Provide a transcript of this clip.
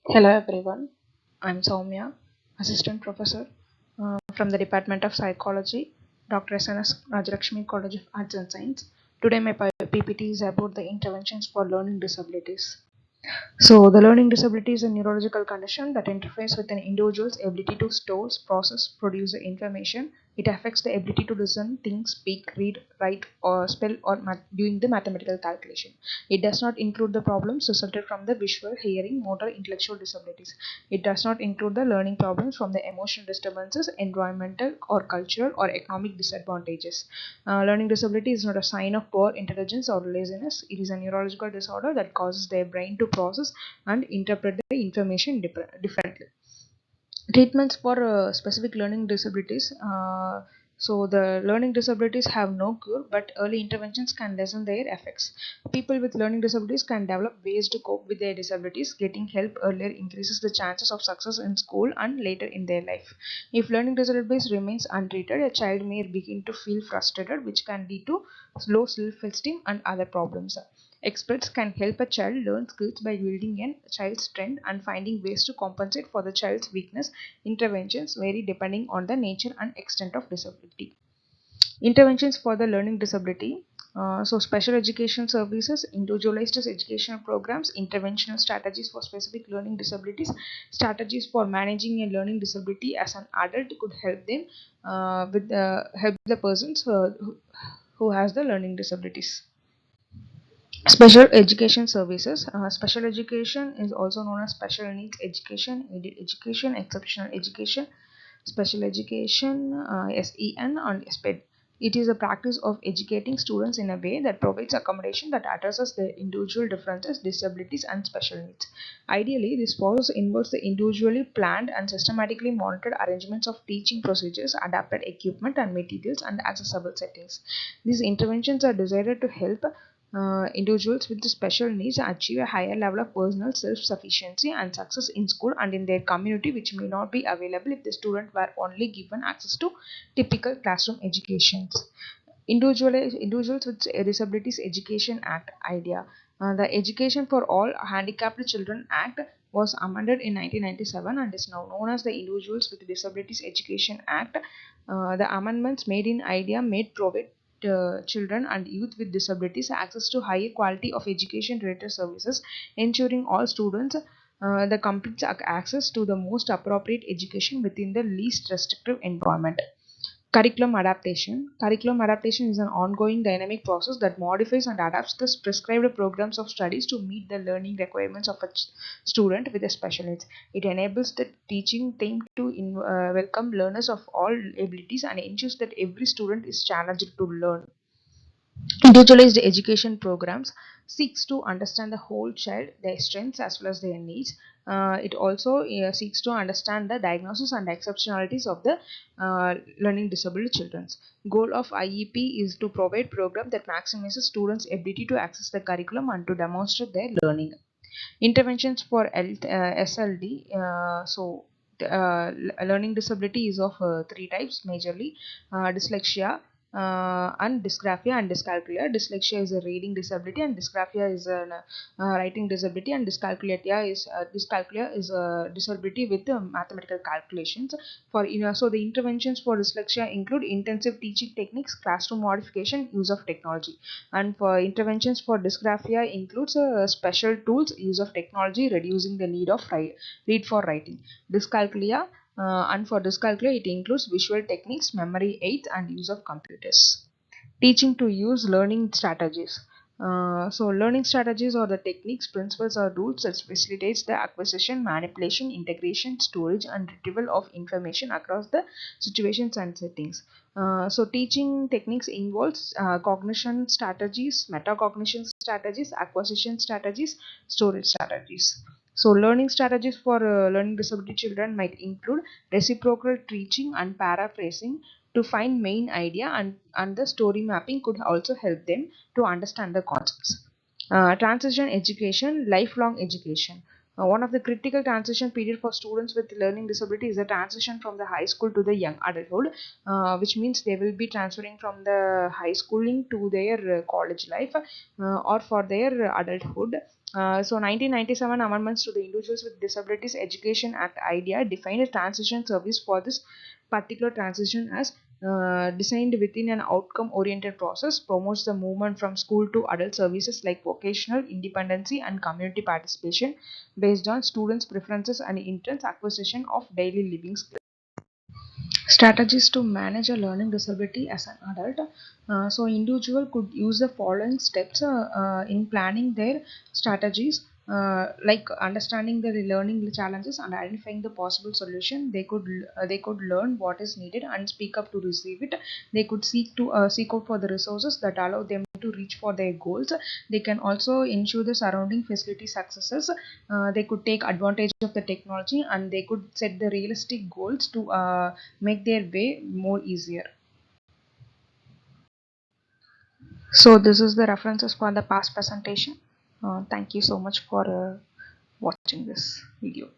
Hello everyone, I'm Soumya, Assistant Professor from the Department of Psychology, Dr. S.N.S. Rajalakshmi College of Arts and Science. Today my PPT is about the interventions for learning disabilities. So, the learning disability is a neurological condition that interferes with an individual's ability to store, process, produce the information. It affects the ability to listen, think, speak, read, write, or spell, or doing the mathematical calculation. It does not include the problems resulted from the visual, hearing, motor, intellectual disabilities. It does not include the learning problems from the emotional disturbances, environmental, or cultural, or economic disadvantages. Learning disability is not a sign of poor intelligence or laziness. It is a neurological disorder that causes their brain to process and interpret the information differently. Treatments for specific learning disabilities. So the learning disabilities have no cure, but early interventions can lessen their effects. People with learning disabilities can develop ways to cope with their disabilities. Getting help earlier increases the chances of success in school and later in their life. If learning disabilities remains untreated, a child may begin to feel frustrated, which can lead to low self-esteem and other problems. Experts can help a child learn skills by building a child's strength and finding ways to compensate for the child's weakness. Interventions vary depending on the nature and extent of disability. Interventions for the learning disability. Special education services, individualized educational programs, interventional strategies for specific learning disabilities, strategies for managing a learning disability as an adult could help them help the persons who has the learning disabilities. Special education services. Special education is also known as special needs education, aided education, exceptional education, special education, SEN, and SPED. It is a practice of educating students in a way that provides accommodation that addresses their individual differences, disabilities, and special needs. Ideally, this process involves the individually planned and systematically monitored arrangements of teaching procedures, adapted equipment and materials, and accessible settings. These interventions are designed to help individuals with special needs achieve a higher level of personal self-sufficiency and success in school and in their community, which may not be available if the student were only given access to typical classroom educations. Individuals with Disabilities Education Act idea. The Education for All Handicapped Children Act was amended in 1997 and is now known as the Individuals with Disabilities Education Act. The amendments made in IDEA made provide children and youth with disabilities access to higher quality of education related services, ensuring all students the complete access to the most appropriate education within the least restrictive environment. Curriculum adaptation. Curriculum adaptation is an ongoing dynamic process that modifies and adapts the prescribed programs of studies to meet the learning requirements of a student with a special needs. It enables the teaching team to welcome learners of all abilities and ensures that every student is challenged to learn. Individualized education programs seeks to understand the whole child, their strengths as well as their needs. It also seeks to understand the diagnosis and exceptionalities of the learning disabled children. Goal of IEP is to provide program that maximizes students' ability to access the curriculum and to demonstrate their learning. Interventions for SLD. Learning disability is of three types majorly: dyslexia, and dysgraphia and dyscalculia. Dyslexia is a reading disability, and dysgraphia is a writing disability, and dyscalculia is a disability with mathematical calculations. So the interventions for dyslexia include intensive teaching techniques, classroom modification, use of technology. And for interventions for dysgraphia includes special tools, use of technology, reducing the need of read for writing. Dyscalculia, and for dyscalculia it includes visual techniques, memory aids, and use of computers. Teaching to use learning strategies. Learning strategies or the techniques, principles, or rules that facilitates the acquisition, manipulation, integration, storage, and retrieval of information across the situations and settings. Teaching techniques involves cognition strategies, metacognition strategies, acquisition strategies, storage strategies. So, learning strategies for learning disability children might include reciprocal teaching and paraphrasing to find main idea, and the story mapping could also help them to understand the concepts. Transition education, lifelong education. One of the critical transition period for students with learning disability is the transition from the high school to the young adulthood, which means they will be transferring from the high schooling to their college life or for their adulthood. So 1997 amendments to the Individuals with Disabilities Education Act idea defined a transition service for this particular transition as designed within an outcome oriented process, promotes the movement from school to adult services like vocational independency and community participation based on students' preferences and intents, acquisition of daily living skills. Strategies to manage a learning disability as an adult. So individual could use the following steps in planning their strategies, like understanding the learning challenges and identifying the possible solution. They could learn what is needed and speak up to receive it. They could seek out for the resources that allow them to reach for their goals. They can also ensure the surrounding facility successes. They could take advantage of the technology, and they could set the realistic goals to make their way more easier. So this is the references for the past presentation. Thank you so much for watching this video.